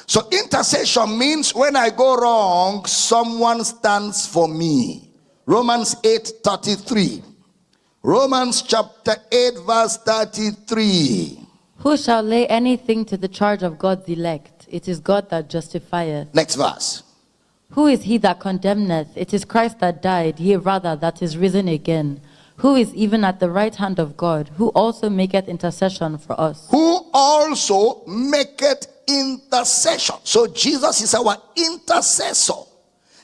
So intercession means when I go wrong, someone stands for me. Romans 8:33. Romans chapter 8 verse 33. Who shall lay anything to the charge of God's elect? It is God that justifieth. Next verse. Who is he that condemneth? It is Christ that died, yea rather that is risen again, who is even at the right hand of God, who also maketh intercession for us. Who also maketh intercession. So Jesus is our intercessor.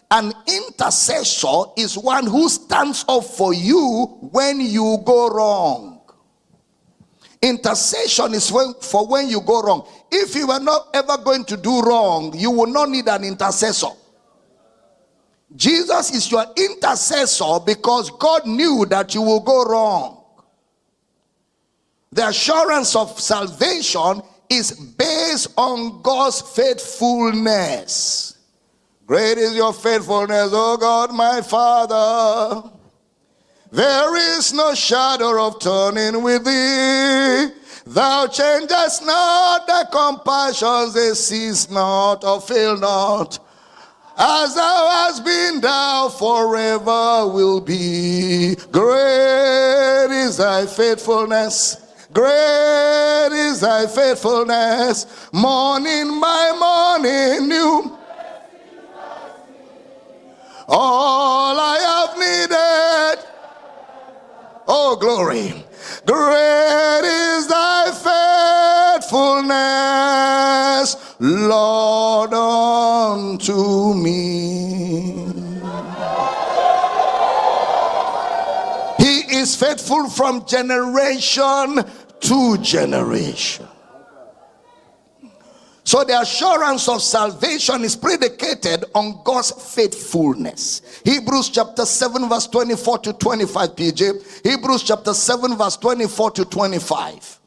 An intercessor is one who stands up for you when you go wrong. Intercession is for when you go wrong. If you were not ever going to do wrong, you will not need an intercessor. Jesus is your intercessor because God knew that you will go wrong. The assurance of salvation is based on God's faithfulness. Great is your faithfulness, O God, my Father. There is no shadow of turning with thee. Thou changest not, thy compassions, they cease not or fail not. As thou hast been, thou forever will be. Great is thy faithfulness. Great is thy faithfulness. Morning by morning new. All I have needed. Oh, glory. Great is thy faithfulness, Lord, unto me. He is faithful from generation to generation. So the assurance of salvation is predicated on God's faithfulness. Hebrews chapter 7 verse 24 to 25, PJ. Hebrews chapter 7 verse 24 to 25.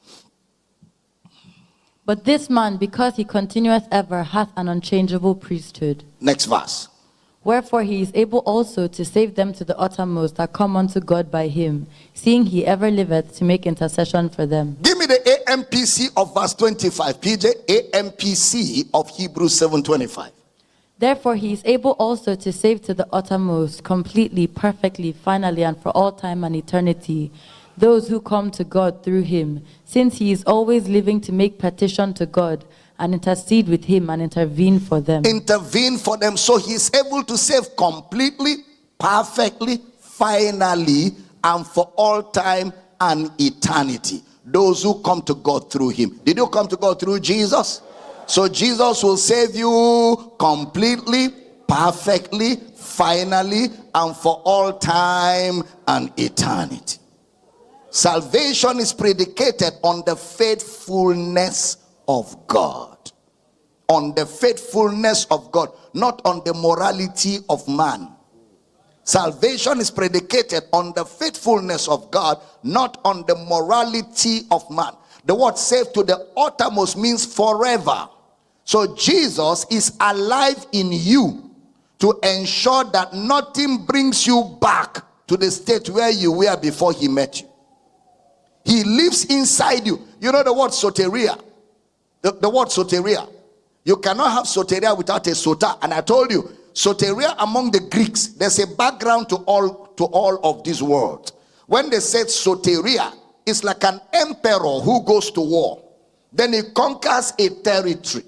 But this man, because he continueth ever, hath an unchangeable priesthood. Next verse. Wherefore he is able also to save them to the uttermost that come unto God by him, seeing he ever liveth to make intercession for them. Give me the AMPC of verse 25. PJ, AMPC of Hebrews 7:25. Therefore he is able also to save to the uttermost, completely, perfectly, finally, and for all time and eternity, those who come to God through him, since he is always living to make petition to God, and intercede with him and intervene for them. Intervene for them. So he is able to save completely, perfectly, finally, and for all time and eternity. Those who come to God through him. Did you come to God through Jesus? So Jesus will save you completely, perfectly, finally, and for all time and eternity. Salvation is predicated on the faithfulness of God. On the faithfulness of God, not on the morality of man. Salvation is predicated on the faithfulness of God, not on the morality of man. The word saved to the uttermost means forever. So Jesus is alive in you to ensure that nothing brings you back to the state where you were before he met you. He lives inside you. You know the word soteria. The word soteria. You cannot have soteria without a sota. And I told you, soteria among the Greeks, there's a background to all of these words. When they said soteria, it's like an emperor who goes to war. Then he conquers a territory.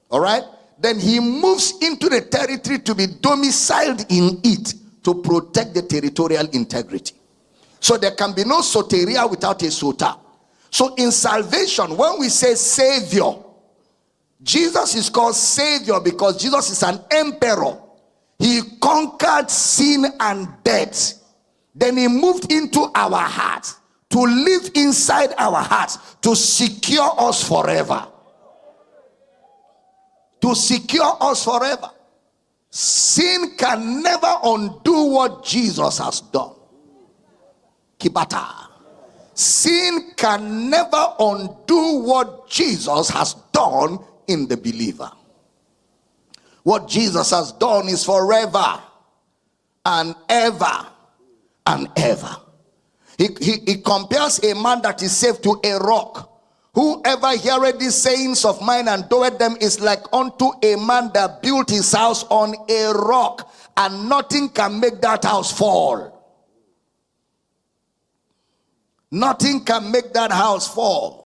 All right? Then he moves into the territory to be domiciled in it to protect the territorial integrity. So there can be no soteria without a sota. So in salvation, when we say Savior, Jesus is called Savior because Jesus is an emperor. He conquered sin and death. Then he moved into our hearts to live inside our hearts to secure us forever. To secure us forever. Sin can never undo what Jesus has done. Kibata. Sin can never undo what Jesus has done in the believer. What Jesus has done is forever and ever and ever. He compares a man that is saved to a rock Whoever heareth these sayings of mine and doeth them is like unto a man that built his house on a rock, and nothing can make that house fall. Nothing can make that house fall.